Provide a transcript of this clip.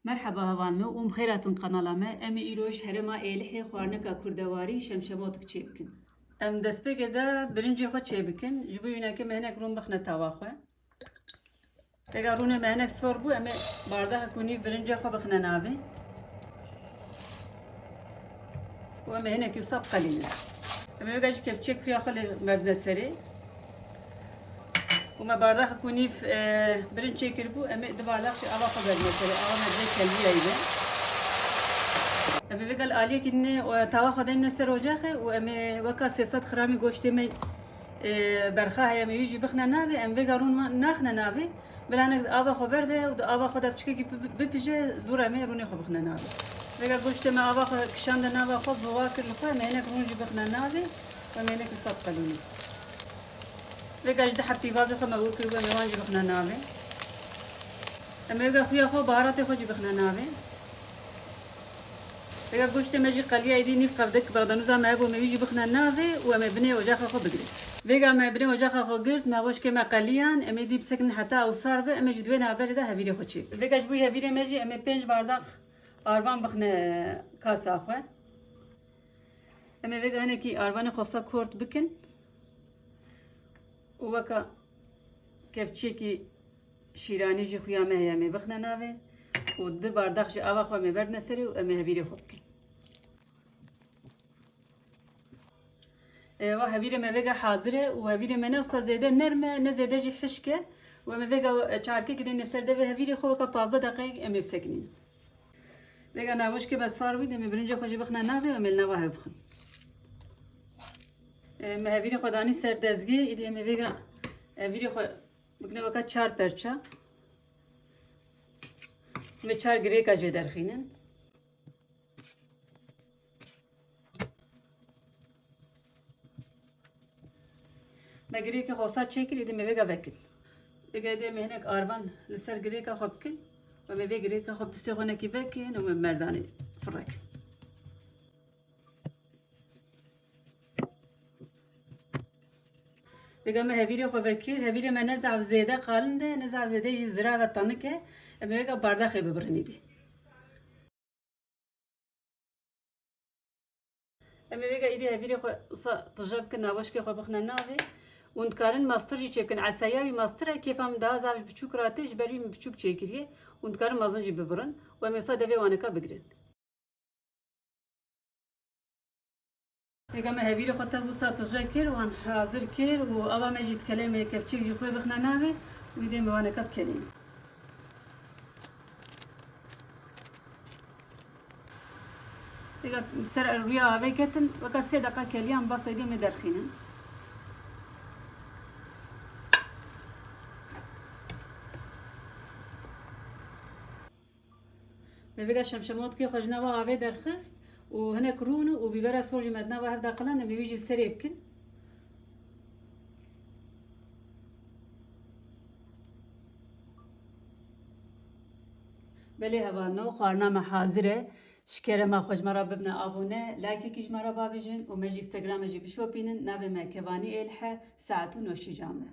Merhaba havanlı, xeyratın kanalıma. Emi İroş herema eğlihi xwarneka kurdevarî şemşemotik çêbikin. Em destpêkê de birincî xwe çêbikin. Ji bo yûnekê me hinek rûn bixne tava xwe. Vêga rûnê me hinek sor bû, em ê bardehek û nîv birincê xwe bixne navê. û em ê hinek wisa biqelînin. Em ê vêga jî kevçek xuya xwe lê merdine serê. û me bardehek û nîv birinc çêkir bû, em ê di bardeh jî ava xwe berdine serê. Ava me dirê kelbîyayî be. Em ê vêgal aliyekî dinê tava xwe deyne ser ocaxê û em ê weka 300 xramî goştê me berxa heye em ê wî jî bixne navê. Em vêga rûn naxne navê. Bilanek ava xwe berde û di ava xwe de piçikekî bipije dûr em ê rûnê xwe bixne navê. Vêga goştê me ava xwe kişande nava xwe biwa kir li xwe em ê hinek rûn jî bixne navê û em ê hinek wisa biqelînin. Vêga ji dihe pîvazê xwe me wir kir bû em ê wan jî bixne navê. Em ê vêga xuya xwe baharatê xwe jî bixne navê. Vêga goştê me jî qeliyayê dî nîv qevdek bexdanuza me hebû em ê wî jî bixne navê û em ê binê ocaxa xwe bigirin. Vêga me binê ocaxa xwe girt, navşkê me qeliyan, em ê dî bisekin heta ew sar be, em ê ji duwê naberê de hevîrê xwe çêbikin. Vêga ji bo hevîrê me jî em ê 5 bardak arvan bixne kasa xwe. Em ê vêga hinekî arvanê xwe kort bikin û weka kevçekî şîranî jî xuya me heye em ê bixne navê û di bardak jî ava xwe em ê berdine serê û em ê hevîrê xwe bikin. Eva hevîrê me vêga hazir e û hevîrê me ne wisa zêde nerm e ne zêde jî hişk e û em ê vêga çarkekê de ser de vê hevîrê xwe weka 15 deqeyek em ê bisekinin. Vêga navşkê me sar bî em ê birincê xwe jî bixne navê û em ê li nava hev bixin. Me hevîrê xwe danî ser dezgê, îdî em ê vêga hevîrê xwe bikine weka 4 perça. Ve 4 girêka jê derxînin. Me girêka xwe wisa çêkir êdî me vêga vekin. Vêga êdî em ê hinek arvan li ser girêka xwe bikin û em ê vê girêka xwe bi distê xwe nekî vekin û em merdanê firrekin. Vêga me hevîrê xwe vekir, hevîrê me ne zav zêde qalin de ne zav zêde jî zira ve tanik e. Em ê vêga bardexê bibirin êdî. Em ê vêga êdî hevîrê xwe wisa tije bikin, navşkê xwe bixne navê û dikarin mastir jî çêbikin. Esaya wî mastir e kêfa min daha zav biçûk ratê ji ber wî min biçûk çêkiriye û dikarin mezin jî bibirin û em ê wisa devê waneka bigirin. Vêga me hevîrê xwe tev wisa tije kir wan hazir kir û ava me jî dikele em ê kevçek jî xwe bixne navê û êdî em ê waneka bikelînin. Vêga ser rûya avê ketin weka 3 deqa keliyan bas êdî em ê derxînin. Vêga şemşemotikê xwe ji nava avê derxist û hinek rûn û bîbera sor jî me di nava hev de qilan em ê wî jî serê bikin. Belê hevalino xwarina me hazir e. Ji kerema xwe ji me re bibine abone, likeekî ji me re bavêjin û me jî Instagramê jî bişopînin. Navê me Kevanî Êlhe, saet û noşîca me.